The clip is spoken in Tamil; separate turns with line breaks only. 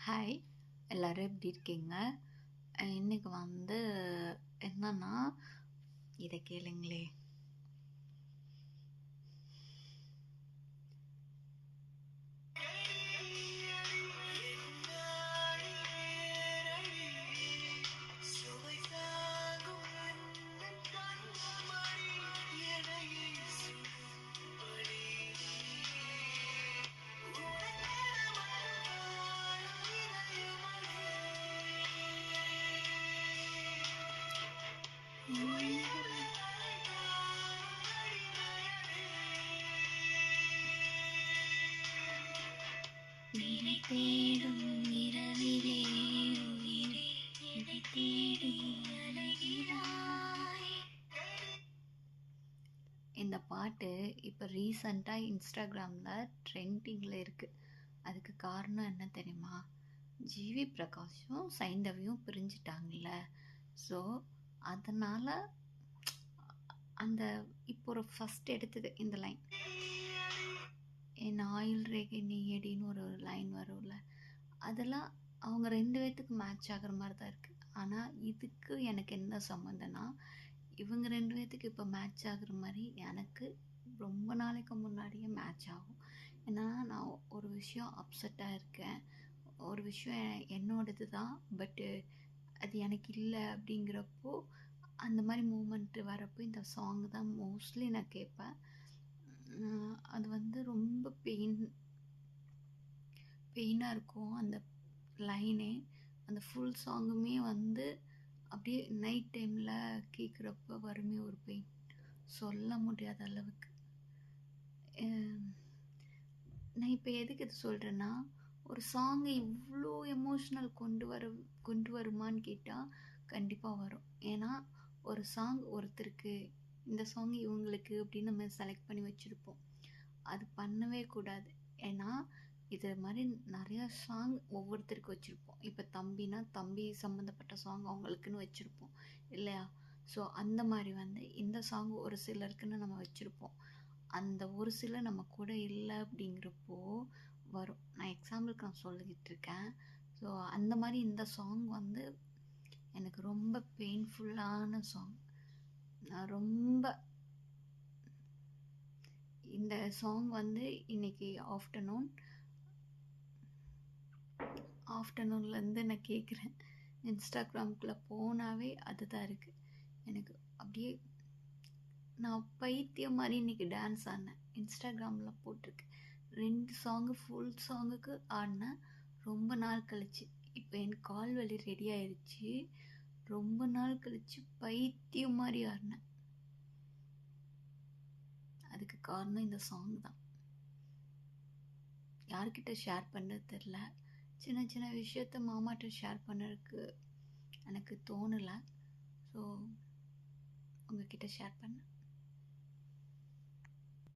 ஹாய், எல்லாரும் எப்படி இருக்கீங்க? இன்னைக்கு என்னன்னா, இதை கேளுங்களே. தேடும் இரவிலே உயிரே எதை தேடி அலைகிறாய். இந்த பாட்டு இப்போ ரீசண்டாக இன்ஸ்டாகிராமில் ட்ரெண்டிங்கில் இருக்குது. அதுக்கு காரணம் என்ன தெரியுமா? ஜிவி பிரகாஷும் சைந்தவியும் பிரிஞ்சிட்டாங்கல்ல. ஸோ அதனால் அந்த இப்போ ஒரு ஃபஸ்ட் எடுத்தது இந்த லைன், என் ஆயுள் ரேகை நீயடின்னு ஒரு லைன் வரும்ல, அதெல்லாம் அவங்க 2 பேர்த்துக்கு மேட்ச் ஆகிற மாதிரி தான் இருக்குது. ஆனால் இதுக்கு எனக்கு என்ன சம்மந்தம்னா, இவங்க 2 பேர்த்துக்கு இப்போ மேட்ச் ஆகுற மாதிரி எனக்கு ரொம்ப நாளைக்கு முன்னாடியே மேட்ச் ஆகும். ஏன்னா நான் ஒரு விஷயம் அப்செட்டாக இருக்கேன், ஒரு விஷயம் என்னோடது தான், பட்டு அது எனக்கு இல்லை அப்படிங்கிறப்போ அந்த மாதிரி மூமெண்ட்டு வரப்போ இந்த சாங் தான் மோஸ்ட்லி நான் கேட்பேன். அது ரொம்ப பெயினாக இருக்கும் அந்த லைனே. அந்த ஃபுல் சாங்குமே அப்படியே நைட் டைமில் கேட்குறப்ப வருமே ஒரு பெயின், சொல்ல முடியாத அளவுக்கு. நான் இப்போ எதுக்கு இது சொல்கிறேன்னா, ஒரு சாங்கை இவ்வளோ எமோஷ்னல் கொண்டு வருமான்னு கேட்டால் கண்டிப்பாக வரும். ஏன்னா ஒரு சாங் ஒருத்தருக்கு, இந்த சாங் இவங்களுக்கு அப்படின்னு நம்ம செலக்ட் பண்ணி வச்சுருப்போம். அது பண்ணவே கூடாது. ஏன்னா இது மாதிரி நிறையா சாங் ஒவ்வொருத்தருக்கு வச்சுருப்போம். இப்போ தம்பினா தம்பி சம்மந்தப்பட்ட சாங் அவங்களுக்குன்னு வச்சுருப்போம் இல்லையா? ஸோ அந்த மாதிரி இந்த சாங் ஒரு சிலருக்குன்னு நம்ம வச்சுருப்போம். அந்த ஒரு சிலர் நம்ம கூட இல்லை அப்படிங்கிறப்போ வரும். நான் எக்ஸாம்பிளுக்கு நான் சொல்லிக்கிட்டு இருக்கேன். ஸோ அந்த மாதிரி இந்த சாங் எனக்கு ரொம்ப பெயின்ஃபுல்லான சாங். நான் ரொம்ப இந்த சாங் இன்னைக்கு ஆஃப்டர்நூன்லேருந்து நான் கேட்குறேன். இன்ஸ்டாகிராம்குள்ளே போனாவே அதுதான் இருக்குது. எனக்கு அப்படியே நான் பைத்தியம் மாதிரி இன்றைக்கி டான்ஸ் ஆடினேன். இன்ஸ்டாகிராமில் போட்டிருக்கு 2 சாங்கு ஃபுல் சாங்குக்கு ஆடினேன் ரொம்ப நாள் கழிச்சு. இப்போ என் கால் வலி ரெடி ஆயிடுச்சு. ரொம்ப நாள் கழிச்சு பைத்தியம் மாதிரி ஆடினேன். அதுக்கு காரணம் இந்த சாங் தான். யார்கிட்ட ஷேர் பண்ணுறது தெரில. சின்ன சின்ன விஷயத்த மாமாட்ட ஷேர் பண்ணுறதுக்கு எனக்கு தோணலை. ஸோ உங்ககிட்ட ஷேர் பண்ணேன்.